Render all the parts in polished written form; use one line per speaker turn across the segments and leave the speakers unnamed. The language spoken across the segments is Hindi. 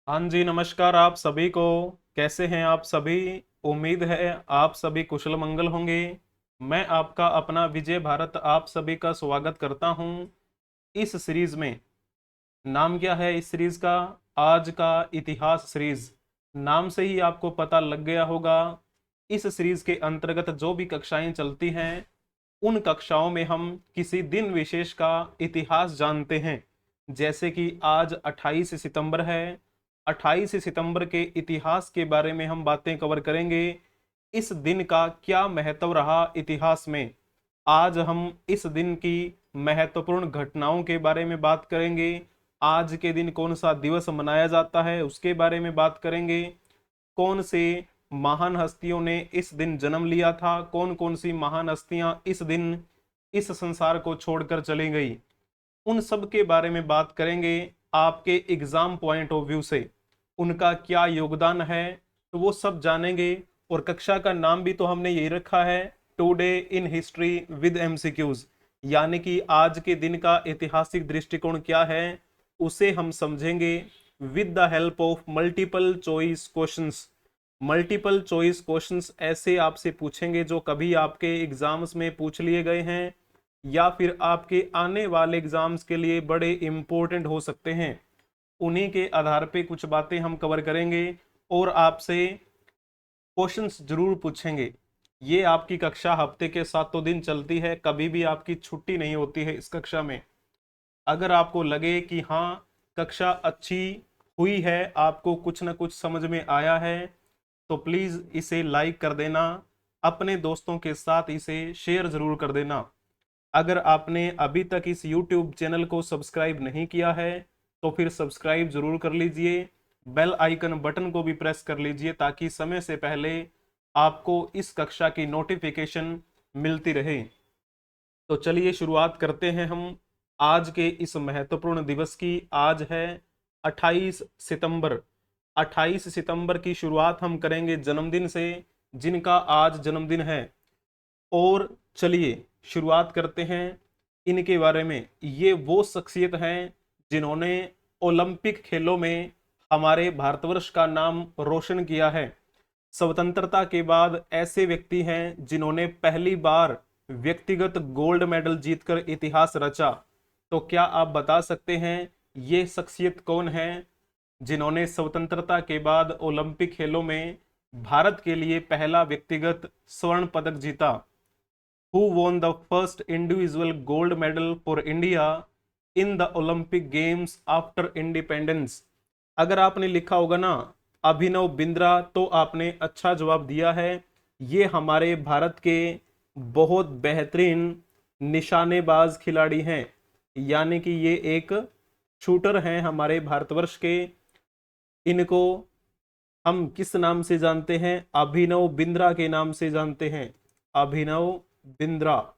हाँ जी, नमस्कार आप सभी को। कैसे हैं आप सभी? उम्मीद है आप सभी कुशल मंगल होंगे। मैं आपका अपना विजय भारत आप सभी का स्वागत करता हूं इस सीरीज में। नाम क्या है इस सीरीज का? आज का इतिहास सीरीज। नाम से ही आपको पता लग गया होगा। इस सीरीज के अंतर्गत जो भी कक्षाएं चलती हैं, उन कक्षाओं में हम किसी दिन विशेष का इतिहास जानते हैं। जैसे कि आज 28 सितंबर है। 28 सितंबर के इतिहास के बारे में हम बातें कवर करेंगे। इस दिन का क्या महत्व रहा इतिहास में, आज हम इस दिन की महत्वपूर्ण घटनाओं के बारे में बात करेंगे। आज के दिन कौन सा दिवस मनाया जाता है उसके बारे में बात करेंगे। कौन से महान हस्तियों ने इस दिन जन्म लिया था, कौन कौन सी महान हस्तियां इस दिन इस संसार को छोड़कर चली गई, उन सब के बारे में बात करेंगे। आपके एग्जाम पॉइंट ऑफ व्यू से उनका क्या योगदान है, तो वो सब जानेंगे। और कक्षा का नाम भी तो हमने यही रखा है, today in history with MCQs. यानी कि आज के दिन का ऐतिहासिक दृष्टिकोण क्या है उसे हम समझेंगे with the help of multiple choice questions. Multiple choice questions ऐसे आपसे पूछेंगे जो कभी आपके एग्जाम्स में पूछ लिए गए हैं या फिर आपके आने वाले एग्जाम्स के लिए बड़े इंपॉर्टेंट हो सकते हैं। उन्हीं के आधार पे कुछ बातें हम कवर करेंगे और आपसे क्वेश्चंस जरूर पूछेंगे। ये आपकी कक्षा हफ्ते के 7 दिन चलती है, कभी भी आपकी छुट्टी नहीं होती है इस कक्षा में। अगर आपको लगे कि हाँ कक्षा अच्छी हुई है, आपको कुछ ना कुछ समझ में आया है, तो प्लीज इसे लाइक कर देना, अपने दोस्तों के साथ इसे शेयर जरूर कर देना। अगर आपने अभी तक इस YouTube चैनल को सब्सक्राइब नहीं किया है तो फिर सब्सक्राइब जरूर कर लीजिए। बेल आइकन बटन को भी प्रेस कर लीजिए ताकि समय से पहले आपको इस कक्षा की नोटिफिकेशन मिलती रहे। तो चलिए शुरुआत करते हैं हम आज के इस महत्वपूर्ण दिवस की। आज है 28 सितंबर। 28 सितंबर की शुरुआत हम करेंगे जन्मदिन से, जिनका आज जन्मदिन है। और चलिए शुरुआत करते हैं इनके बारे में। ये वो शख्सियत हैं जिन्होंने ओलंपिक खेलों में हमारे भारतवर्ष का नाम रोशन किया है। स्वतंत्रता के बाद ऐसे व्यक्ति हैं जिन्होंने पहली बार व्यक्तिगत गोल्ड मेडल जीतकर इतिहास रचा। तो क्या आप बता सकते हैं ये शख्सियत कौन है जिन्होंने स्वतंत्रता के बाद ओलंपिक खेलों में भारत के लिए पहला व्यक्तिगत स्वर्ण पदक जीता? Who won the first individual gold medal for India in the Olympic Games after independence? अगर आपने लिखा होगा ना अभिनव बिंद्रा, तो आपने अच्छा जवाब दिया है। ये हमारे भारत के बहुत बेहतरीन निशानेबाज खिलाड़ी हैं। यानी कि ये एक शूटर हैं हमारे भारतवर्ष के। इनको हम किस नाम से जानते हैं? अभिनव बिंद्रा के नाम से जानते हैं। अभिनव बिंद्रा,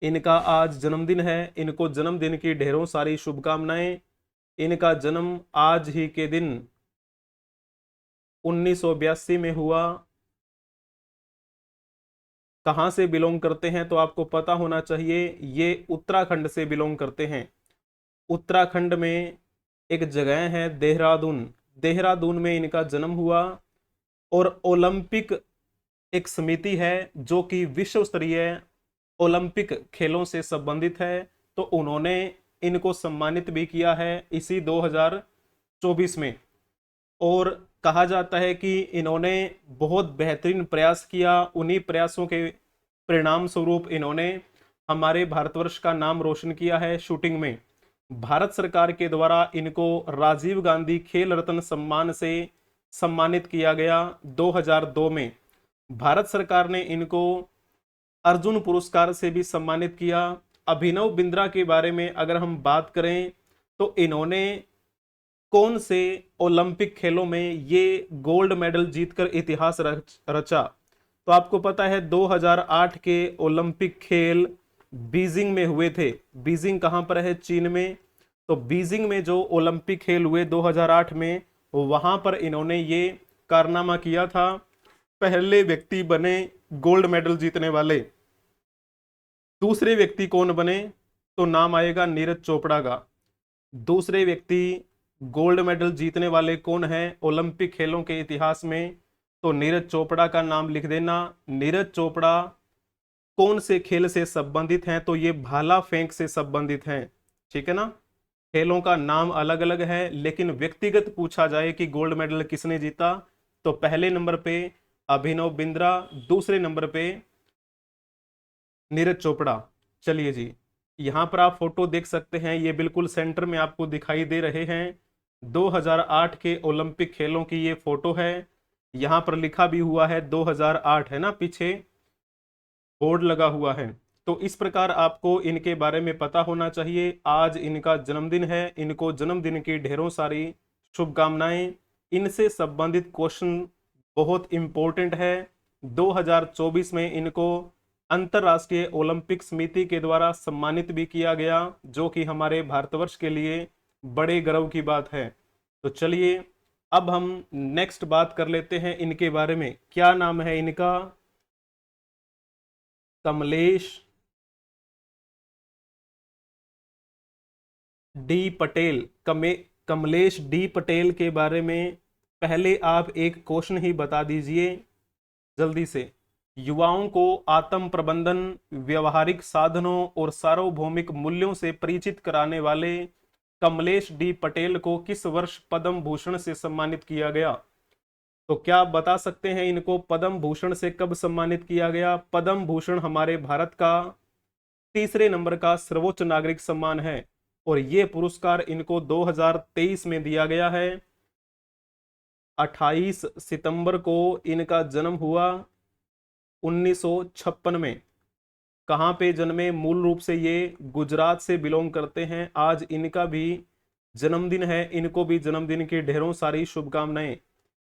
इनका आज जन्मदिन है। इनको जन्मदिन की ढेरों सारी शुभकामनाएं। इनका जन्म आज ही के दिन 1982 में हुआ। कहां से बिलोंग करते हैं तो आपको पता होना चाहिए, ये उत्तराखंड से बिलोंग करते हैं। उत्तराखंड में एक जगह है देहरादून, देहरादून में इनका जन्म हुआ। और ओलंपिक एक समिति है जो कि विश्व स्तरीय ओलंपिक खेलों से संबंधित है, तो उन्होंने इनको सम्मानित भी किया है इसी 2024 में। और कहा जाता है कि इन्होंने बहुत बेहतरीन प्रयास किया, उन्हीं प्रयासों के परिणाम स्वरूप इन्होंने हमारे भारतवर्ष का नाम रोशन किया है शूटिंग में। भारत सरकार के द्वारा इनको राजीव गांधी खेल रत्न सम्मान से सम्मानित किया गया 2002 में। भारत सरकार ने इनको अर्जुन पुरस्कार से भी सम्मानित किया। अभिनव बिंद्रा के बारे में अगर हम बात करें तो इन्होंने कौन से ओलंपिक खेलों में ये गोल्ड मेडल जीतकर इतिहास रचा? तो आपको पता है 2008 के ओलंपिक खेल बीजिंग में हुए थे। बीजिंग कहां पर है? चीन में। तो बीजिंग में जो ओलंपिक खेल हुए 2008 में, वहां पर इन्होंने ये कारनामा किया था। पहले व्यक्ति बने गोल्ड मेडल जीतने वाले। दूसरे व्यक्ति कौन बने? तो नाम आएगा नीरज चोपड़ा का। दूसरे व्यक्ति गोल्ड मेडल जीतने वाले कौन हैं ओलंपिक खेलों के इतिहास में? तो नीरज चोपड़ा का नाम लिख देना। नीरज चोपड़ा कौन से खेल से संबंधित हैं? तो ये भाला फेंक से संबंधित हैं। ठीक है ना। खेलों का नाम अलग अलग है, लेकिन व्यक्तिगत पूछा जाए कि गोल्ड मेडल किसने जीता, तो पहले नंबर पे अभिनव बिंद्रा, दूसरे नंबर पे नीरज चोपड़ा। चलिए जी, यहां पर आप फोटो देख सकते हैं, ये बिल्कुल सेंटर में आपको दिखाई दे रहे हैं। 2008 के ओलंपिक खेलों की ये फोटो है। यहां पर लिखा भी हुआ है 2008, है ना, पीछे बोर्ड लगा हुआ है। तो इस प्रकार आपको इनके बारे में पता होना चाहिए। आज इनका जन्मदिन है, इनको जन्मदिन की ढेरों सारी शुभकामनाएं। इनसे संबंधित क्वेश्चन बहुत इंपॉर्टेंट है। 2024 में इनको अंतरराष्ट्रीय ओलंपिक समिति के द्वारा सम्मानित भी किया गया, जो कि हमारे भारतवर्ष के लिए बड़े गर्व की बात है। तो चलिए अब हम नेक्स्ट बात कर लेते हैं इनके बारे में। क्या नाम है इनका? कमलेश डी पटेल। कमलेश डी पटेल के बारे में पहले आप एक क्वेश्चन ही बता दीजिए जल्दी से। युवाओं को आत्म प्रबंधन, व्यवहारिक साधनों और सार्वभौमिक मूल्यों से परिचित कराने वाले कमलेश डी पटेल को किस वर्ष पद्म भूषण से सम्मानित किया गया? तो क्या आप बता सकते हैं इनको पद्म भूषण से कब सम्मानित किया गया? पद्म भूषण हमारे भारत का तीसरे नंबर का सर्वोच्च नागरिक सम्मान है, और ये पुरस्कार इनको 2023 में दिया गया है। 28 सितंबर को इनका जन्म हुआ 1956 में। कहाँ पे जन्मे? मूल रूप से ये गुजरात से बिलोंग करते हैं। आज इनका भी जन्मदिन है, इनको भी जन्मदिन की ढेरों सारी शुभकामनाएं।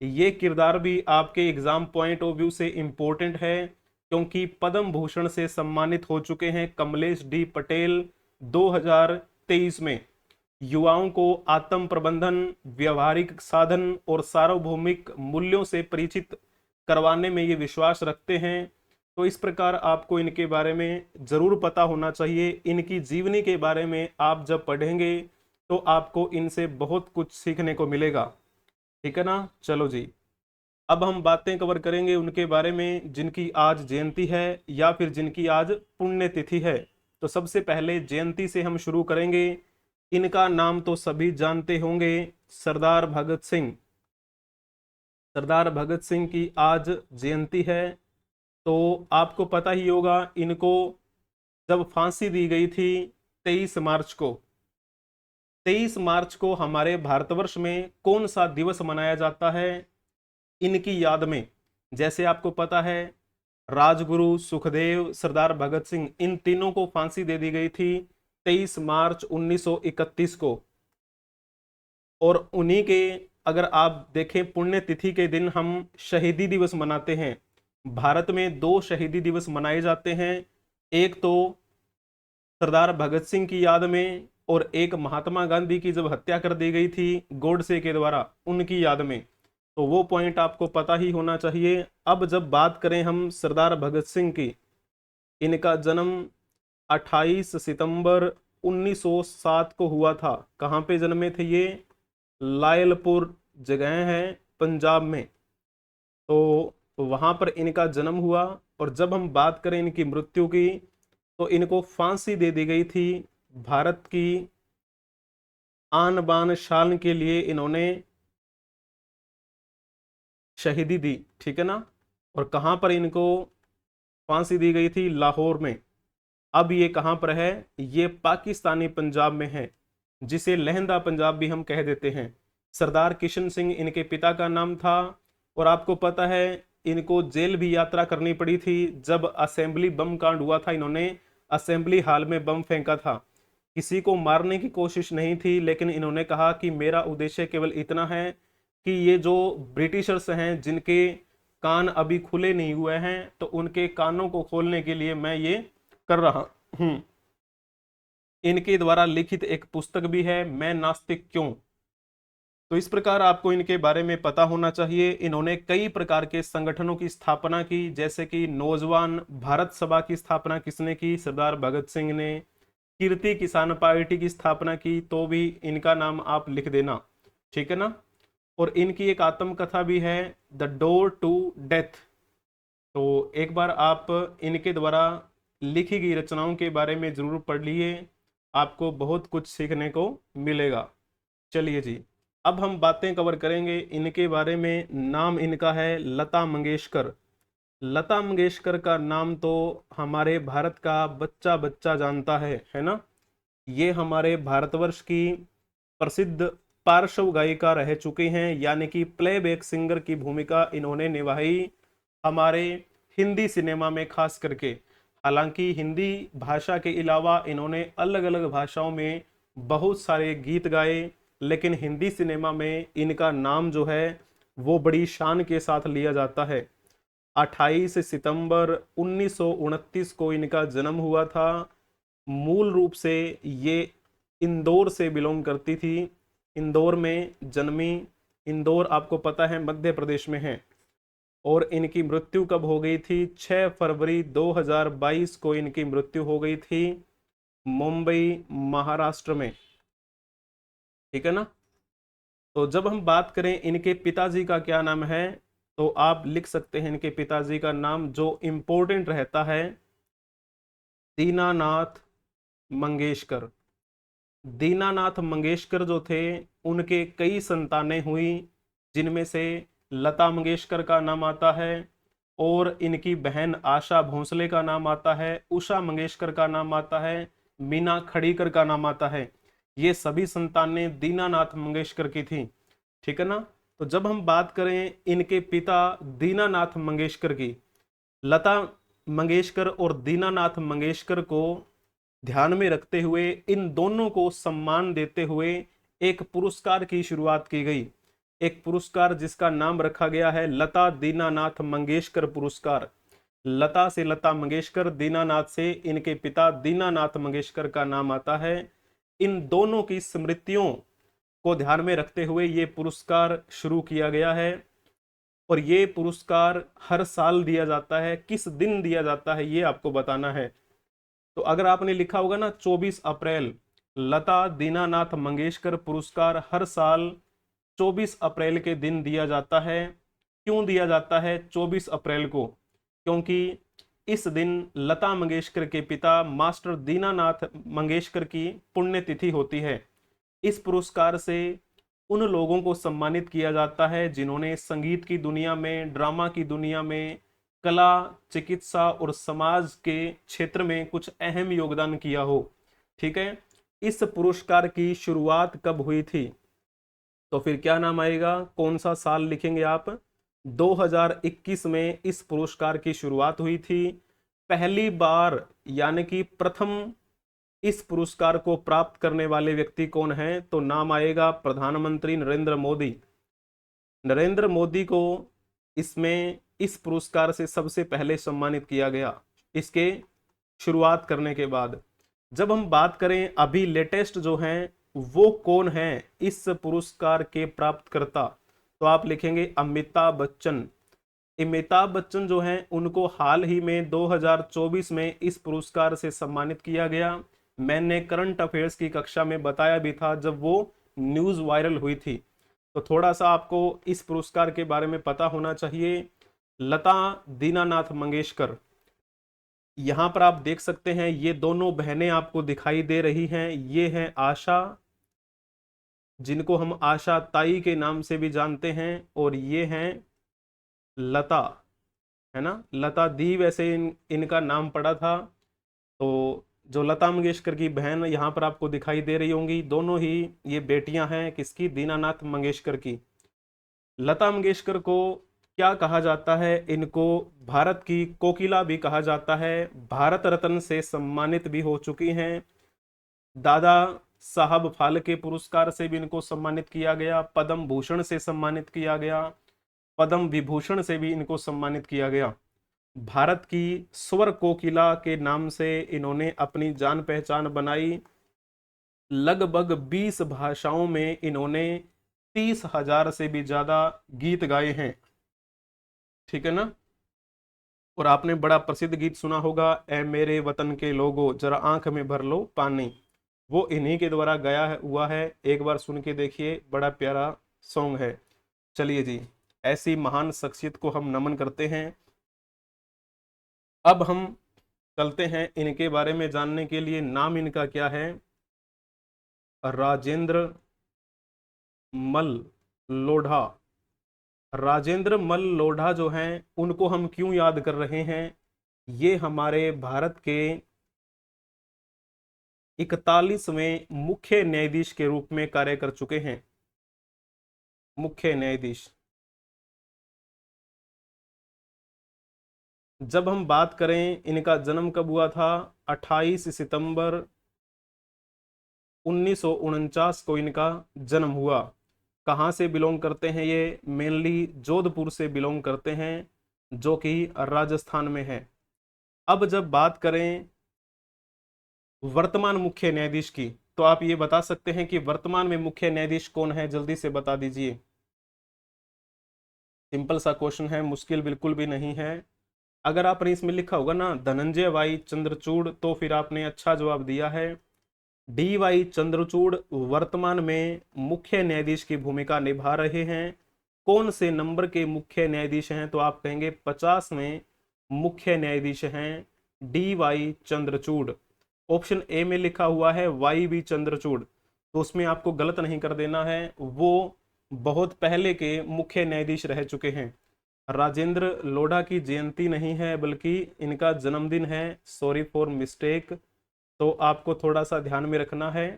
ये किरदार भी आपके एग्जाम पॉइंट ऑफ व्यू से इंपॉर्टेंट है, क्योंकि पद्म भूषण से सम्मानित हो चुके हैं कमलेश डी पटेल 2023 में। युवाओं को आत्म प्रबंधन, व्यवहारिक साधन और सार्वभौमिक मूल्यों से परिचित करवाने में ये विश्वास रखते हैं। तो इस प्रकार आपको इनके बारे में जरूर पता होना चाहिए। इनकी जीवनी के बारे में आप जब पढ़ेंगे तो आपको इनसे बहुत कुछ सीखने को मिलेगा। ठीक है ना। चलो जी, अब हम बातें कवर करेंगे उनके बारे में जिनकी आज जयंती है या फिर जिनकी आज पुण्यतिथि है। तो सबसे पहले जयंती से हम शुरू करेंगे। इनका नाम तो सभी जानते होंगे, सरदार भगत सिंह। सरदार भगत सिंह की आज जयंती है। तो आपको पता ही होगा इनको जब फांसी दी गई थी 23 मार्च को, 23 मार्च को हमारे भारतवर्ष में कौन सा दिवस मनाया जाता है इनकी याद में? जैसे आपको पता है राजगुरु, सुखदेव, सरदार भगत सिंह, इन तीनों को फांसी दे दी गई थी 23 मार्च 1931 को। और उन्हीं के अगर आप देखें पुण्यतिथि के दिन हम शहीदी दिवस मनाते हैं। भारत में दो शहीदी दिवस मनाए जाते हैं, एक तो सरदार भगत सिंह की याद में, और एक महात्मा गांधी की जब हत्या कर दी गई थी गोडसे के द्वारा, उनकी याद में। तो वो पॉइंट आपको पता ही होना चाहिए। अब जब बात करें हम सरदार भगत सिंह की, इनका जन्म 28 सितंबर 1907 को हुआ था। कहाँ पे जन्मे थे ये? लायलपुर जगह है पंजाब में, तो वहां पर इनका जन्म हुआ। और जब हम बात करें इनकी मृत्यु की, तो इनको फांसी दे दी गई थी। भारत की आन बान शान के लिए इन्होंने शहीदी दी। ठीक है ना। और कहां पर इनको फांसी दी गई थी? लाहौर में। अब ये कहां पर है? ये पाकिस्तानी पंजाब में है, जिसे लहंदा पंजाब भी हम कह देते हैं। सरदार किशन सिंह इनके पिता का नाम था। और आपको पता है इनको जेल भी यात्रा करनी पड़ी थी जब असेंबली बम कांड हुआ था। इन्होंने असेंबली हाल में बम फेंका था। किसी को मारने की कोशिश नहीं थी, लेकिन इन्होंने कहा कि मेरा उद्देश्य केवल इतना है कि ये जो ब्रिटिशर्स हैं जिनके कान अभी खुले नहीं हुए हैं, तो उनके कानों को खोलने के लिए मैं ये कर रहा हूं। इनके द्वारा लिखित एक पुस्तक भी है, मैं नास्तिक क्यों। तो इस प्रकार आपको इनके बारे में पता होना चाहिए। इन्होंने कई प्रकार के संगठनों की स्थापना की, जैसे कि नौजवान भारत सभा की स्थापना किसने की? सरदार भगत सिंह ने। कीर्ति किसान पार्टी की स्थापना की, तो भी इनका नाम आप लिख देना। ठीक है ना। और इनकी एक आत्मकथा भी है, द डोर टू डेथ। तो एक बार आप इनके द्वारा लिखी गई रचनाओं के बारे में जरूर पढ़ लिए, आपको बहुत कुछ सीखने को मिलेगा। चलिए जी, अब हम बातें कवर करेंगे इनके बारे में। नाम इनका है लता मंगेशकर। लता मंगेशकर का नाम तो हमारे भारत का बच्चा बच्चा जानता है ना। ये हमारे भारतवर्ष की प्रसिद्ध पार्श्व गायिका रह चुकी हैं, यानी कि प्लेबैक सिंगर की भूमिका इन्होंने निभाई हमारे हिंदी सिनेमा में खास करके। हालांकि हिंदी भाषा के अलावा इन्होंने अलग अलग भाषाओं में बहुत सारे गीत गाए, लेकिन हिंदी सिनेमा में इनका नाम जो है वो बड़ी शान के साथ लिया जाता है। 28 सितंबर 1929 को इनका जन्म हुआ था। मूल रूप से ये इंदौर से बिलोंग करती थी, इंदौर में जन्मी। इंदौर आपको पता है मध्य प्रदेश में है। और इनकी मृत्यु कब हो गई थी? 6 फरवरी 2022 को इनकी मृत्यु हो गई थी, मुंबई महाराष्ट्र में। ठीक है ना। तो जब हम बात करें इनके पिताजी का क्या नाम है, तो आप लिख सकते हैं इनके पिताजी का नाम, जो इंपॉर्टेंट रहता है, दीनानाथ मंगेशकर। दीनानाथ मंगेशकर जो थे, उनके कई संतानें हुई, जिनमें से लता मंगेशकर का नाम आता है, और इनकी बहन आशा भोंसले का नाम आता है, उषा मंगेशकर का नाम आता है, मीना खड़ीकर का नाम आता है। ये सभी संतानें दीनानाथ मंगेशकर की थी। ठीक है ना। तो जब हम बात करें इनके पिता दीनानाथ मंगेशकर की, लता मंगेशकर और दीनानाथ मंगेशकर को ध्यान में रखते हुए, इन दोनों को सम्मान देते हुए एक पुरस्कार की शुरुआत की गई। एक पुरस्कार जिसका नाम रखा गया है लता दीनानाथ मंगेशकर पुरस्कार। लता से लता मंगेशकर, दीनानाथ से इनके पिता दीनानाथ मंगेशकर का नाम आता है। इन दोनों की स्मृतियों को ध्यान में रखते हुए ये पुरस्कार शुरू किया गया है। और ये पुरस्कार हर साल दिया जाता है। किस दिन दिया जाता है ये आपको बताना है। तो अगर आपने लिखा होगा ना 24 अप्रैल, लता दीनानाथ मंगेशकर पुरस्कार हर साल 24 अप्रैल के दिन दिया जाता है। क्यों दिया जाता है 24 अप्रैल को? क्योंकि इस दिन लता मंगेशकर के पिता मास्टर दीनानाथ मंगेशकर की पुण्यतिथि होती है। इस पुरस्कार से उन लोगों को सम्मानित किया जाता है जिन्होंने संगीत की दुनिया में, ड्रामा की दुनिया में, कला, चिकित्सा और समाज के क्षेत्र में कुछ अहम योगदान किया हो। ठीक है। इस पुरस्कार की शुरुआत कब हुई थी? तो फिर क्या नाम आएगा, कौन सा साल लिखेंगे आप? 2021 में इस पुरस्कार की शुरुआत हुई थी। पहली बार यानी कि प्रथम इस पुरस्कार को प्राप्त करने वाले व्यक्ति कौन हैं? तो नाम आएगा प्रधानमंत्री नरेंद्र मोदी। नरेंद्र मोदी को इसमें इस पुरस्कार से सबसे पहले सम्मानित किया गया, इसके शुरुआत करने के बाद। जब हम बात करें अभी लेटेस्ट जो हैं, वो कौन हैं इस पुरस्कार के प्राप्तकर्ता, तो आप लिखेंगे अमिताभ बच्चन। अमिताभ बच्चन जो हैं उनको हाल ही में 2024 में इस पुरस्कार से सम्मानित किया गया। मैंने करंट अफेयर्स की कक्षा में बताया भी था जब वो न्यूज़ वायरल हुई थी। तो थोड़ा सा आपको इस पुरस्कार के बारे में पता होना चाहिए। लता दीनानाथ मंगेशकर, यहाँ पर आप देख सकते हैं ये दोनों बहनें आपको दिखाई दे रही हैं। ये हैं आशा, जिनको हम आशा ताई के नाम से भी जानते हैं, और ये हैं लता, है ना। लता दी वैसे इनका नाम पड़ा था। तो जो लता मंगेशकर की बहन यहाँ पर आपको दिखाई दे रही होंगी, दोनों ही ये बेटियां हैं किसकी? दीनानाथ मंगेशकर की। लता मंगेशकर को क्या कहा जाता है? इनको भारत की कोकिला भी कहा जाता है। भारत रत्न से सम्मानित भी हो चुकी हैं। दादा साहब फाल्के पुरस्कार से भी इनको सम्मानित किया गया, पद्म भूषण से सम्मानित किया गया, पद्म विभूषण से भी इनको सम्मानित किया गया। भारत की स्वर कोकिला के नाम से इन्होंने अपनी जान पहचान बनाई। लगभग 20 भाषाओं में इन्होंने 30,000 से भी ज्यादा गीत गाए हैं। ठीक है ना। और आपने बड़ा प्रसिद्ध गीत सुना होगा, ए मेरे वतन के लोगो जरा आंख में भर लो पानी। वो इन्हीं के द्वारा गाया हुआ है। एक बार सुन के देखिए, बड़ा प्यारा सॉन्ग है। चलिए जी, ऐसी महान शख्सियत को हम नमन करते हैं। अब हम चलते हैं इनके बारे में जानने के लिए। नाम इनका क्या है? राजेंद्र मल लोढ़ा। राजेंद्र मल लोढ़ा जो हैं, उनको हम क्यों याद कर रहे हैं? ये हमारे भारत के 41वें मुख्य न्यायाधीश के रूप में कार्य कर चुके हैं। मुख्य न्यायाधीश। जब हम बात करें इनका जन्म कब हुआ था, 28 सितंबर 1949 को इनका जन्म हुआ। कहाँ से बिलोंग करते हैं ये? मेनली जोधपुर से बिलोंग करते हैं, जो कि राजस्थान में है। अब जब बात करें वर्तमान मुख्य न्यायाधीश की, तो आप ये बता सकते हैं कि वर्तमान में मुख्य न्यायाधीश कौन है? जल्दी से बता दीजिए। सिंपल सा क्वेश्चन है, मुश्किल बिल्कुल भी नहीं है। अगर आपने इसमें लिखा होगा ना धनंजय वाई चंद्रचूड़, तो फिर आपने अच्छा जवाब दिया है। डी वाई चंद्रचूड़ वर्तमान में मुख्य न्यायाधीश की भूमिका निभा रहे हैं। कौन से नंबर के मुख्य न्यायाधीश हैं? तो आप कहेंगे 50वें मुख्य न्यायाधीश हैं D Y Chandrachud. Option A में लिखा हुआ है वाई बी चंद्रचूड़, तो उसमें आपको गलत नहीं कर देना है। वो बहुत पहले के मुख्य न्यायाधीश रह चुके हैं। राजेंद्र लोढ़ा की जयंती नहीं है, बल्कि इनका जन्मदिन है। सॉरी फॉर मिस्टेक, तो आपको थोड़ा सा ध्यान में रखना है।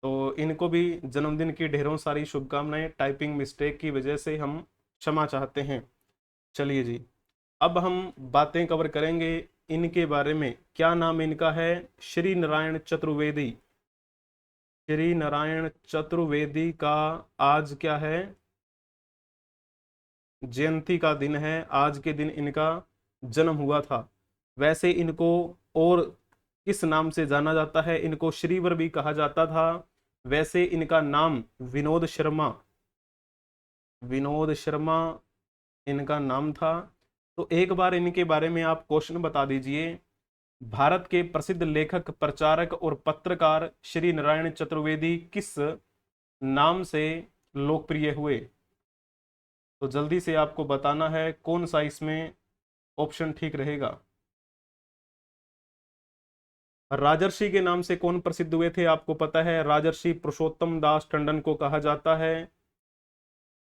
तो इनको भी जन्मदिन की ढेरों सारी शुभकामनाएं। टाइपिंग मिस्टेक की वजह से हम क्षमा चाहते हैं। चलिए जी, अब हम बातें कवर करेंगे इनके बारे में। क्या नाम इनका है? श्री नारायण चतुर्वेदी। श्री नारायण चतुर्वेदी का आज क्या है? जयंती का दिन है। आज के दिन इनका जन्म हुआ था। वैसे इनको और किस नाम से जाना जाता है? इनको श्रीवर भी कहा जाता था। वैसे इनका नाम विनोद शर्मा, विनोद शर्मा इनका नाम था। तो एक बार इनके बारे में आप क्वेश्चन बता दीजिए। भारत के प्रसिद्ध लेखक, प्रचारक और पत्रकार श्री नारायण चतुर्वेदी किस नाम से लोकप्रिय हुए? तो जल्दी से आपको बताना है कौन सा इसमें ऑप्शन ठीक रहेगा। राजर्षि के नाम से कौन प्रसिद्ध हुए थे? आपको पता है, राजर्षि पुरुषोत्तम दास टंडन को कहा जाता है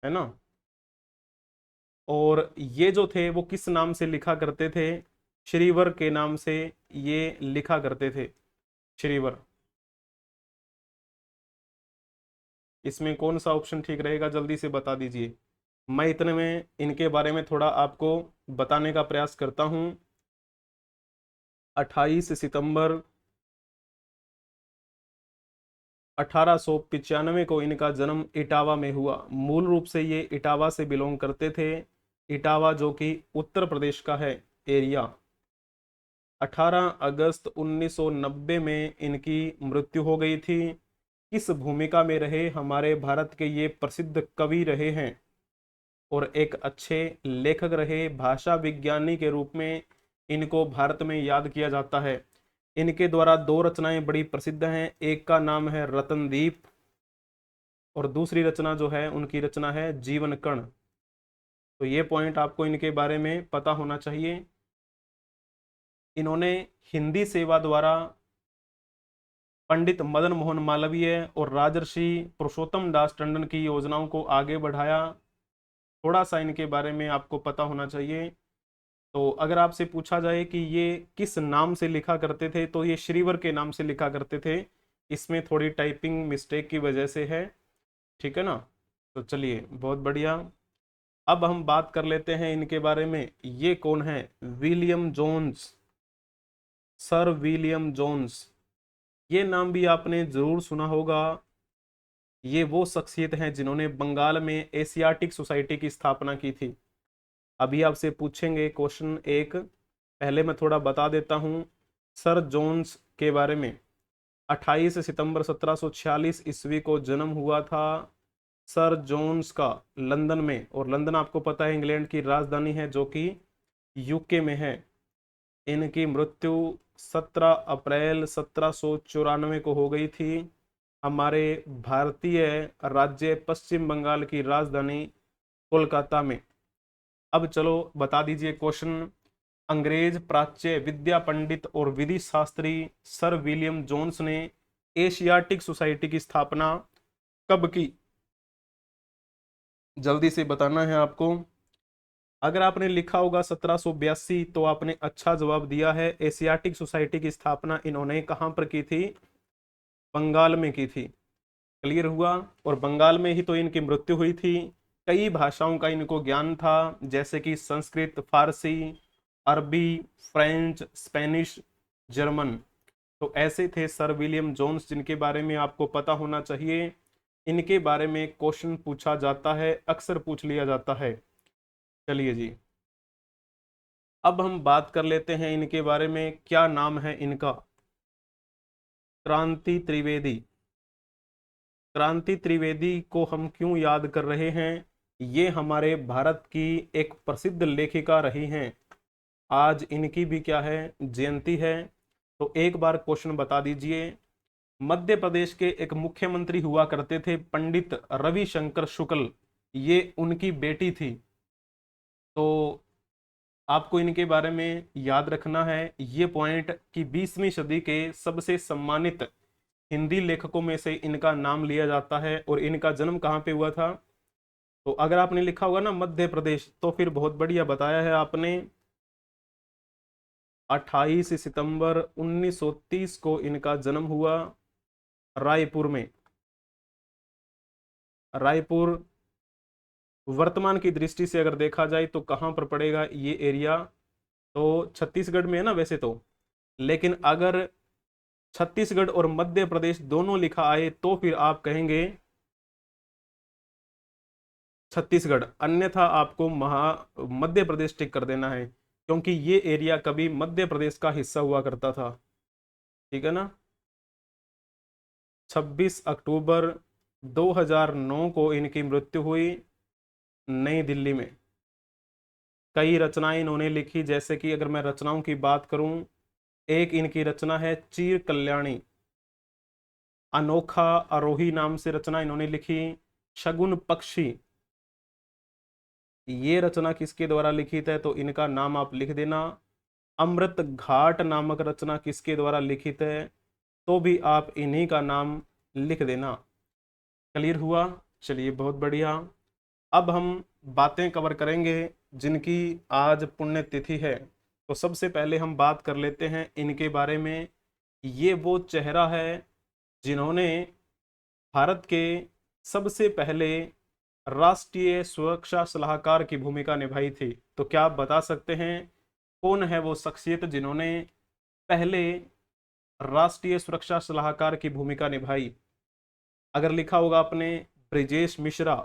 ना। और ये जो थे वो किस नाम से लिखा करते थे? श्रीवर के नाम से ये लिखा करते थे, श्रीवर। इसमें कौन सा ऑप्शन ठीक रहेगा? जल्दी से बता दीजिए। मैं इतने में इनके बारे में थोड़ा आपको बताने का प्रयास करता हूं। 28 सितंबर 1895 को इनका जन्म इटावा में हुआ। मूल रूप से ये इटावा से बिलोंग करते थे। इटावा जो कि उत्तर प्रदेश का है एरिया। 18 अगस्त 1990 में इनकी मृत्यु हो गई थी। किस भूमिका में रहे? हमारे भारत के ये प्रसिद्ध कवि रहे हैं और एक अच्छे लेखक रहे। भाषा विज्ञानी के रूप में इनको भारत में याद किया जाता है। इनके द्वारा दो रचनाएं बड़ी प्रसिद्ध हैं। एक का नाम है रतनदीप, और दूसरी रचना जो है उनकी रचना है जीवन कण। तो ये पॉइंट आपको इनके बारे में पता होना चाहिए। इन्होंने हिंदी सेवा द्वारा पंडित मदन मोहन मालवीय और राजर्षि पुरुषोत्तम दास टंडन की योजनाओं को आगे बढ़ाया। थोड़ा सा इनके बारे में आपको पता होना चाहिए। तो अगर आपसे पूछा जाए कि ये किस नाम से लिखा करते थे, तो ये श्रीवर के नाम से लिखा करते थे। इसमें थोड़ी टाइपिंग मिस्टेक की वजह से है, ठीक है ना। तो चलिए, बहुत बढ़िया। अब हम बात कर लेते हैं इनके बारे में। ये कौन है? William Jones, sir William Jones. ये नाम भी आपने जरूर सुना होगा। ये वो शख्सियत हैं जिन्होंने बंगाल में एशियाटिक सोसाइटी की स्थापना की थी। अभी आपसे पूछेंगे क्वेश्चन एक, पहले मैं थोड़ा बता देता हूं सर जोन्स के बारे में। 28 सितंबर 1746 ईस्वी को जन्म हुआ था सर जोन्स का लंदन में। और लंदन आपको पता है इंग्लैंड की राजधानी है, जो कि यूके में है। इनकी मृत्यु 17 अप्रैल 1794 को हो गई थी हमारे भारतीय राज्य पश्चिम बंगाल की राजधानी कोलकाता में। अब चलो बता दीजिए क्वेश्चन। अंग्रेज प्राच्य विद्या पंडित और विधि शास्त्री सर विलियम जोन्स ने एशियाटिक सोसाइटी की स्थापना कब की? जल्दी से बताना है आपको। अगर आपने लिखा होगा 1782 तो आपने अच्छा जवाब दिया है। एशियाटिक सोसाइटी की स्थापना इन्होंने कहां पर की थी? बंगाल में की थी। क्लियर हुआ? और बंगाल में ही तो इनकी मृत्यु हुई थी। कई भाषाओं का इनको ज्ञान था, जैसे कि संस्कृत, फारसी, अरबी, फ्रेंच, स्पेनिश, जर्मन। तो ऐसे थे सर विलियम जोन्स, जिनके बारे में आपको पता होना चाहिए। इनके बारे में क्वेश्चन पूछा जाता है, अक्सर पूछ लिया जाता है। चलिए जी, अब हम बात कर लेते हैं इनके बारे में। क्या नाम है इनका? क्रांति त्रिवेदी। क्रांति त्रिवेदी को हम क्यों याद कर रहे हैं? ये हमारे भारत की एक प्रसिद्ध लेखिका रही हैं। आज इनकी भी क्या है? जयंती है। तो एक बार क्वेश्चन बता दीजिए। मध्य प्रदेश के एक मुख्यमंत्री हुआ करते थे पंडित रविशंकर शुक्ल, ये उनकी बेटी थी। तो आपको इनके बारे में याद रखना है ये पॉइंट कि 20वीं सदी के सबसे सम्मानित हिंदी लेखकों में से इनका नाम लिया जाता है। और इनका जन्म कहाँ पे हुआ था? तो अगर आपने लिखा होगा ना मध्य प्रदेश, तो फिर बहुत बढ़िया बताया है आपने। 28 सितंबर 1930 को इनका जन्म हुआ रायपुर में। रायपुर वर्तमान की दृष्टि से अगर देखा जाए तो कहाँ पर पड़ेगा ये एरिया? तो छत्तीसगढ़ में है ना वैसे तो, लेकिन अगर छत्तीसगढ़ और मध्य प्रदेश दोनों लिखा आए तो फिर आप कहेंगे छत्तीसगढ़, अन्यथा आपको मध्य प्रदेश टिक कर देना है, क्योंकि ये एरिया कभी मध्य प्रदेश का हिस्सा हुआ करता था। ठीक है ना? 26 अक्टूबर 2009 को इनकी मृत्यु हुई नई दिल्ली में। कई रचनाएं इन्होंने लिखी, जैसे कि अगर मैं रचनाओं की बात करूं, एक इनकी रचना है चीर कल्याणी। अनोखा आरोही नाम से रचना इन्होंने लिखी। शगुन पक्षी, ये रचना किसके द्वारा लिखित है? तो इनका नाम आप लिख देना। अमृत घाट नामक रचना किसके द्वारा लिखित है? तो भी आप इन्हीं का नाम लिख देना। क्लियर हुआ? चलिए बहुत बढ़िया। अब हम बातें कवर करेंगे जिनकी आज पुण्यतिथि है। तो सबसे पहले हम बात कर लेते हैं इनके बारे में। ये वो चेहरा है जिन्होंने भारत के सबसे पहले राष्ट्रीय सुरक्षा सलाहकार की भूमिका निभाई थी। तो क्या आप बता सकते हैं कौन है वो शख्सियत जिन्होंने पहले राष्ट्रीय सुरक्षा सलाहकार की भूमिका निभाई? अगर लिखा होगा आपने ब्रिजेश मिश्रा,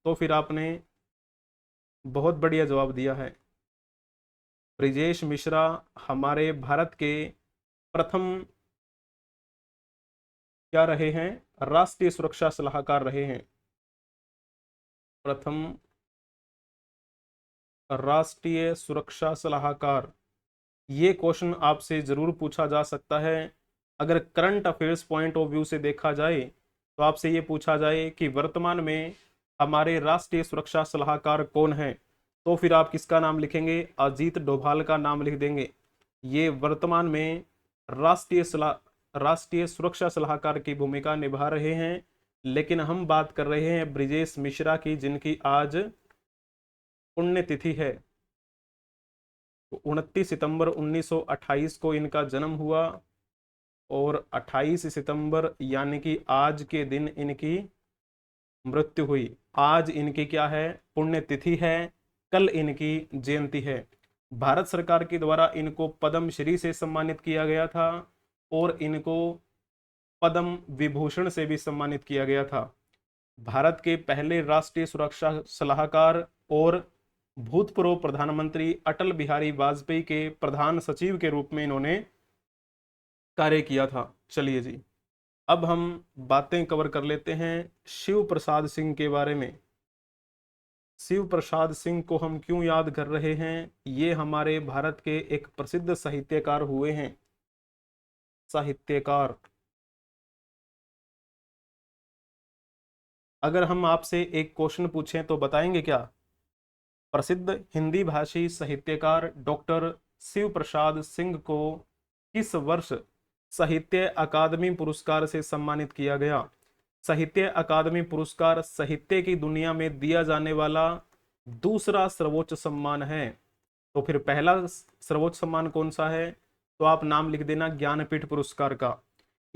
तो फिर आपने बहुत बढ़िया जवाब दिया है। ब्रिजेश मिश्रा हमारे भारत के प्रथम क्या रहे हैं? राष्ट्रीय सुरक्षा सलाहकार रहे हैं। प्रथम राष्ट्रीय सुरक्षा सलाहकार। ये क्वेश्चन आपसे जरूर पूछा जा सकता है। अगर current affairs point of view से देखा जाए तो आपसे ये पूछा जाए कि वर्तमान में हमारे राष्ट्रीय सुरक्षा सलाहकार कौन है, तो फिर आप किसका नाम लिखेंगे? अजीत डोभाल का नाम लिख देंगे। ये वर्तमान में राष्ट्रीय सुरक्षा सलाहकार की भूमिका निभा रहे हैं। लेकिन हम बात कर रहे हैं ब्रिजेश मिश्रा की, जिनकी आज पुण्यतिथि है। तो 29 सितंबर 1928 को इनका जन्म हुआ और 28 सितंबर यानी कि आज के दिन इनकी मृत्यु हुई। आज इनकी क्या है? पुण्यतिथि है। कल इनकी जयंती है। भारत सरकार के द्वारा इनको पद्म श्री से सम्मानित किया गया था और इनको पद्म विभूषण से भी सम्मानित किया गया था। भारत के पहले राष्ट्रीय सुरक्षा सलाहकार और भूतपूर्व प्रधानमंत्री अटल बिहारी वाजपेयी के प्रधान सचिव के रूप में इन्होंने कार्य किया था। चलिए जी, अब हम बातें कवर कर लेते हैं शिव प्रसाद सिंह के बारे में। शिव प्रसाद सिंह को हम क्यों याद कर रहे हैं? ये हमारे भारत के एक प्रसिद्ध साहित्यकार हुए हैं। साहित्यकार। अगर हम आपसे एक क्वेश्चन पूछें तो बताएंगे क्या? प्रसिद्ध हिंदी भाषी साहित्यकार डॉक्टर शिव प्रसाद सिंह को किस वर्ष साहित्य अकादमी पुरस्कार से सम्मानित किया गया? साहित्य अकादमी पुरस्कार साहित्य की दुनिया में दिया जाने वाला दूसरा सर्वोच्च सम्मान है। तो फिर पहला सर्वोच्च सम्मान कौन सा है? तो आप नाम लिख देना, ज्ञानपीठ पुरस्कार का।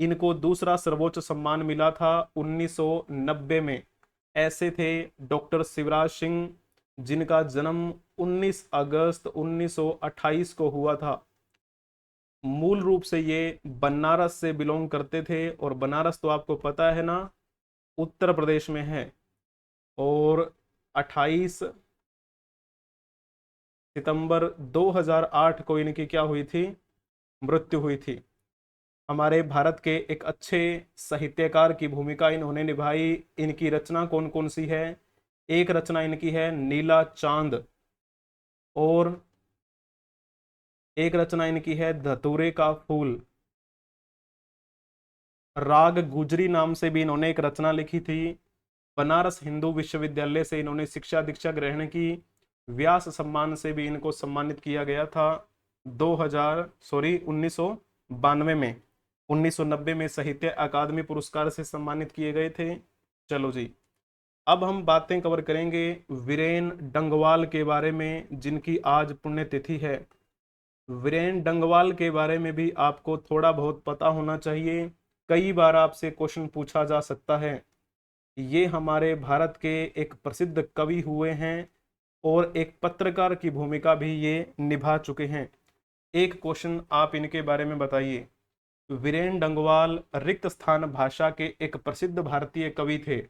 इनको दूसरा सर्वोच्च सम्मान मिला था 1990 में। ऐसे थे डॉक्टर शिवराज सिंह, जिनका जन्म 19 अगस्त 1928 को हुआ था। मूल रूप से ये बनारस से बिलोंग करते थे, और बनारस तो आपको पता है ना, उत्तर प्रदेश में है। और 28 सितंबर 2008 को इनकी क्या हुई थी? मृत्यु हुई थी। हमारे भारत के एक अच्छे साहित्यकार की भूमिका इन्होंने निभाई। इनकी रचना कौन कौन सी है? एक रचना इनकी है नीला चांद, और एक रचना इनकी है धतूरे का फूल। राग गुजरी नाम से भी इन्होंने एक रचना लिखी थी। बनारस हिंदू विश्वविद्यालय से इन्होंने शिक्षा दीक्षा ग्रहण की। व्यास सम्मान से भी इनको सम्मानित किया गया था 1992 में। 1990 में साहित्य अकादमी पुरस्कार से सम्मानित किए गए थे। चलो जी, अब हम बातें कवर करेंगे वीरेन डंगवाल के बारे में, जिनकी आज पुण्यतिथि है। वीरेन डंगवाल के बारे में भी आपको थोड़ा बहुत पता होना चाहिए। कई बार आपसे क्वेश्चन पूछा जा सकता है। ये हमारे भारत के एक प्रसिद्ध कवि हुए हैं, और एक पत्रकार की भूमिका भी ये निभा चुके हैं। एक क्वेश्चन आप इनके बारे में बताइए। वीरेन डंगवाल रिक्त स्थान भाषा के एक प्रसिद्ध भारतीय कवि थे।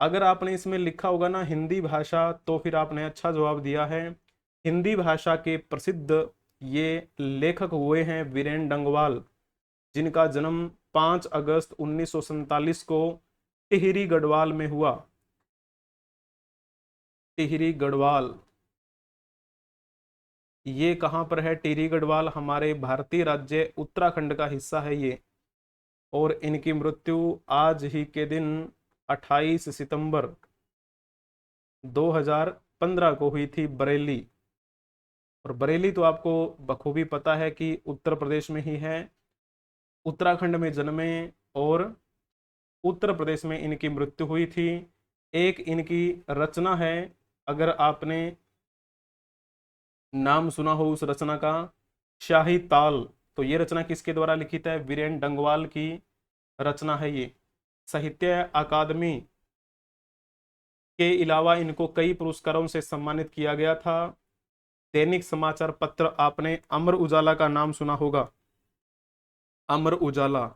अगर आपने इसमें लिखा होगा ना हिंदी भाषा, तो फिर आपने अच्छा जवाब दिया है। हिंदी भाषा के प्रसिद्ध ये लेखक हुए हैं वीरेन डंगवाल, जिनका जन्म 5 अगस्त 1947 को टिहरी गढ़वाल में हुआ। टिहरी गढ़वाल, ये कहाँ पर है? टिहरी गढ़वाल हमारे भारतीय राज्य उत्तराखंड का हिस्सा है ये। और इनकी मृत्यु आज ही के दिन 28 सितंबर 2015 को हुई थी, बरेली। और बरेली तो आपको बखूबी पता है कि उत्तर प्रदेश में ही है। उत्तराखंड में जन्मे और उत्तर प्रदेश में इनकी मृत्यु हुई थी। एक इनकी रचना है, अगर आपने नाम सुना हो उस रचना का, शाही ताल। तो ये रचना किसके द्वारा लिखित है? वीरेन डंगवाल की रचना है ये। साहित्य अकादमी के अलावा इनको कई पुरस्कारों से सम्मानित किया गया था। दैनिक समाचार पत्र, आपने अमर उजाला का नाम सुना होगा। अमर उजाला,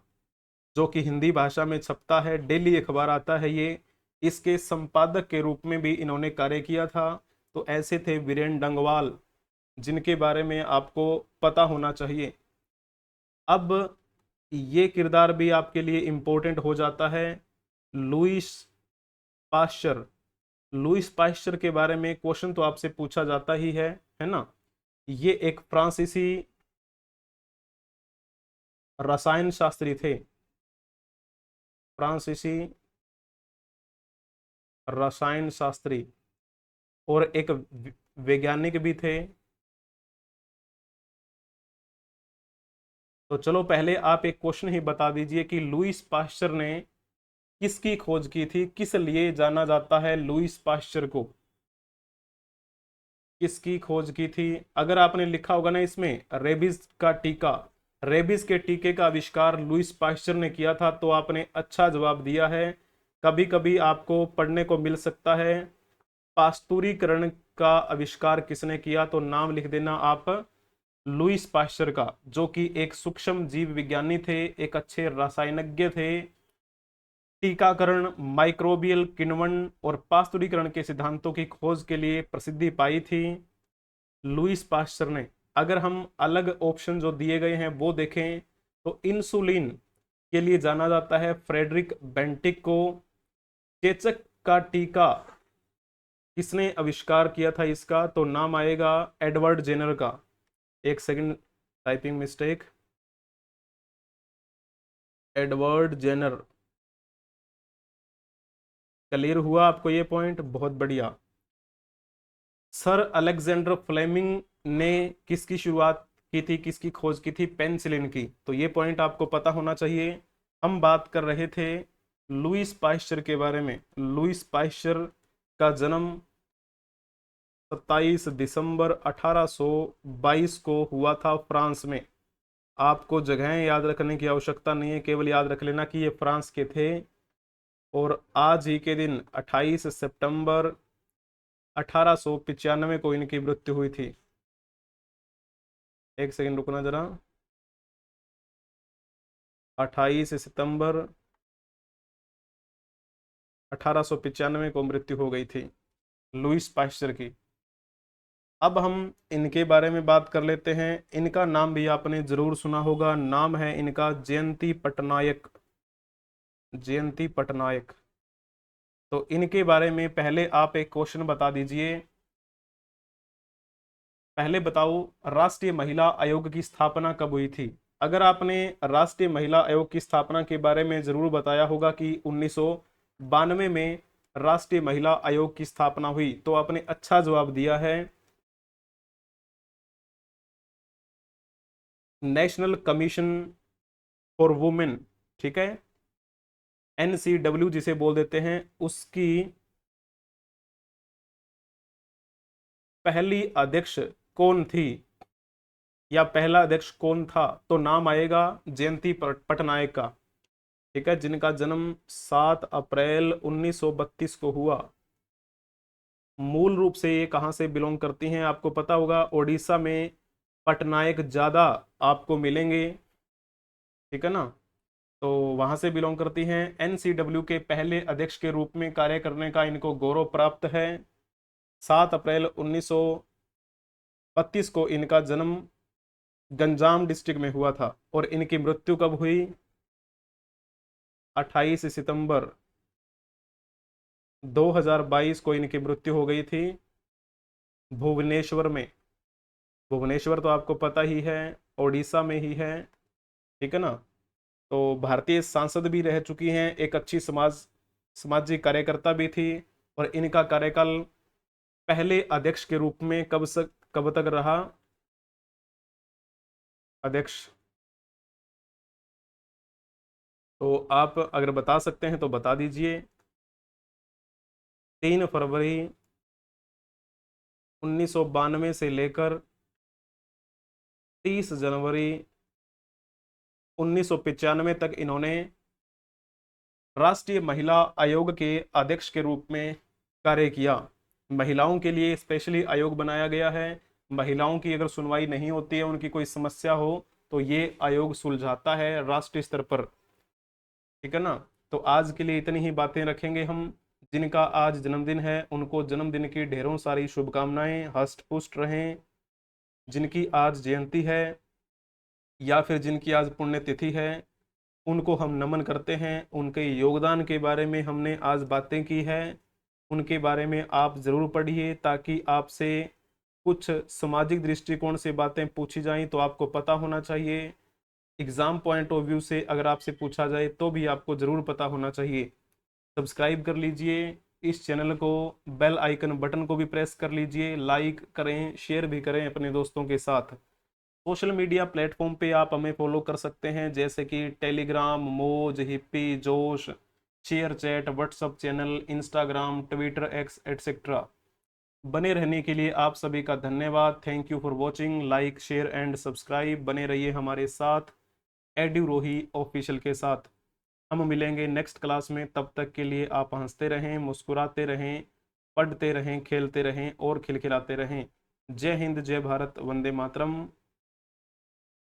जो कि हिंदी भाषा में छपता है, डेली अखबार आता है ये। इसके संपादक के रूप में भी इन्होंने कार्य किया था। तो ऐसे थे वीरेन डंगवाल, जिनके बारे में आपको पता होना चाहिए। अब ये किरदार भी आपके लिए इंपॉर्टेंट हो जाता है, लुईस पाश्चर। लुईस पाश्चर के बारे में क्वेश्चन तो आपसे पूछा जाता ही है ना। ये एक फ्रांसीसी रसायन शास्त्री थे। फ्रांसीसी रसायन शास्त्री, और एक वैज्ञानिक भी थे। तो चलो पहले आप एक क्वेश्चन ही बता दीजिए कि लुईस पाश्चर ने किसकी खोज की थी? किस लिए जाना जाता है लुईस पाश्चर को? किसकी खोज की थी? अगर आपने लिखा होगा ना इसमें रेबीज का टीका, रेबीज के टीके का आविष्कार लुईस पाश्चर ने किया था, तो आपने अच्छा जवाब दिया है। कभी कभी आपको पढ़ने को मिल सकता है पास्तुरीकरण का आविष्कार किसने किया, तो नाम लिख देना आप लुईस पाश्चर का, जो कि एक सूक्ष्म जीव विज्ञानी थे, एक अच्छे रसायनज्ञ थे। टीकाकरण, माइक्रोबियल किण्वन और पास्तुरीकरण के सिद्धांतों की खोज के लिए प्रसिद्धि पाई थी लुईस पाश्चर ने। अगर हम अलग ऑप्शन जो दिए गए हैं वो देखें, तो इंसुलिन के लिए जाना जाता है फ्रेडरिक बेंटिक को। चेचक का टीका किसने आविष्कार किया था इसका? तो नाम आएगा एडवर्ड जेनर का। एक second, typing mistake. Edward Jenner. Clear हुआ आपको ये पॉइंट? बहुत बढ़िया। सर अलेक्जेंडर फ्लेमिंग ने किसकी शुरुआत की थी, किसकी खोज की थी? पेनिसिलिन की। तो ये पॉइंट आपको पता होना चाहिए। हम बात कर रहे थे लुईस पाश्चर के बारे में। लुईस पाश्चर का जन्म 27 दिसंबर 1822 को हुआ था फ्रांस में। आपको जगहें याद रखने की आवश्यकता नहीं है, केवल याद रख लेना कि ये फ्रांस के थे। और आज ही के दिन 28 सितंबर 1895 को इनकी मृत्यु हुई थी। एक सेकंड रुकना जरा। 28 सितंबर 1895 को मृत्यु हो गई थी लुईस पाश्चर की। अब हम इनके बारे में बात कर लेते हैं। इनका नाम भी आपने जरूर सुना होगा, नाम है इनका जयंती पटनायक। जयंती पटनायक। तो इनके बारे में पहले आप एक क्वेश्चन बता दीजिए। पहले बताओ, राष्ट्रीय महिला आयोग की स्थापना कब हुई थी? अगर आपने राष्ट्रीय महिला आयोग की स्थापना के बारे में जरूर बताया होगा कि 1992 में राष्ट्रीय महिला आयोग की स्थापना हुई, तो आपने अच्छा जवाब दिया है। नेशनल कमीशन फॉर वुमेन, ठीक है, NCW जिसे बोल देते हैं, उसकी पहली अध्यक्ष कौन थी, या पहला अध्यक्ष कौन था? तो नाम आएगा जयंती पटनायक का, ठीक है, जिनका जन्म 7 अप्रैल 1932 को हुआ। मूल रूप से ये कहाँ से बिलोंग करती हैं? आपको पता होगा, ओडिशा में पटनायक ज्यादा आपको मिलेंगे, ठीक है ना। तो वहां से बिलोंग करती हैं। NCW के पहले अध्यक्ष के रूप में कार्य करने का इनको गौरव प्राप्त है। 7 अप्रैल 1932 को इनका जन्म गंजाम डिस्ट्रिक्ट में हुआ था। और इनकी मृत्यु कब हुई? 28 सितंबर 2022 को इनकी मृत्यु हो गई थी भुवनेश्वर में। भुवनेश्वर तो आपको पता ही है, ओडिशा में ही है, ठीक है ना। तो भारतीय सांसद भी रह चुकी हैं, एक अच्छी सामाजिक कार्यकर्ता भी थी। और इनका कार्यकाल पहले अध्यक्ष के रूप में कब तक रहा? अध्यक्ष। तो आप अगर बता सकते हैं तो बता दीजिए। 3 फरवरी 1992 से लेकर 30 जनवरी 1995 तक इन्होंने राष्ट्रीय महिला आयोग के अध्यक्ष के रूप में कार्य किया। महिलाओं के लिए स्पेशली आयोग बनाया गया है। महिलाओं की अगर सुनवाई नहीं होती है, उनकी कोई समस्या हो, तो ये आयोग सुलझाता है राष्ट्रीय स्तर पर, ठीक है ना। तो आज के लिए इतनी ही बातें रखेंगे हम। जिनका आज जन्मदिन है उनको जन्मदिन की ढेरों सारी शुभकामनाएं, हष्ट पुष्ट रहें। जिनकी आज जयंती है या फिर जिनकी आज पुण्यतिथि है, उनको हम नमन करते हैं। उनके योगदान के बारे में हमने आज बातें की है, उनके बारे में आप जरूर पढ़िए, ताकि आपसे कुछ सामाजिक दृष्टिकोण से बातें पूछी जाएं तो आपको पता होना चाहिए। एग्जाम पॉइंट ऑफ व्यू से अगर आपसे पूछा जाए तो भी आपको जरूर पता होना चाहिए। सब्सक्राइब कर लीजिए इस चैनल को, बेल आइकन बटन को भी प्रेस कर लीजिए, लाइक करें, शेयर भी करें अपने दोस्तों के साथ। सोशल मीडिया प्लेटफॉर्म पे आप हमें फॉलो कर सकते हैं, जैसे कि Telegram, Moj, Hipi, Josh, ShareChat, WhatsApp channel, Instagram, Twitter, X etcetera. बने रहने के लिए आप सभी का धन्यवाद। Thank you for watching. Like, share and subscribe. बने रहिए हमारे साथ एड्यू रोही ऑफिशियल के साथ। हम मिलेंगे नेक्स्ट क्लास में, तब तक के लिए आप हंसते रहें, मुस्कुराते रहें, पढ़ते रहें, खेलते रहें और खिलखिलाते रहें। जय हिंद, जय भारत, वंदे मातरम।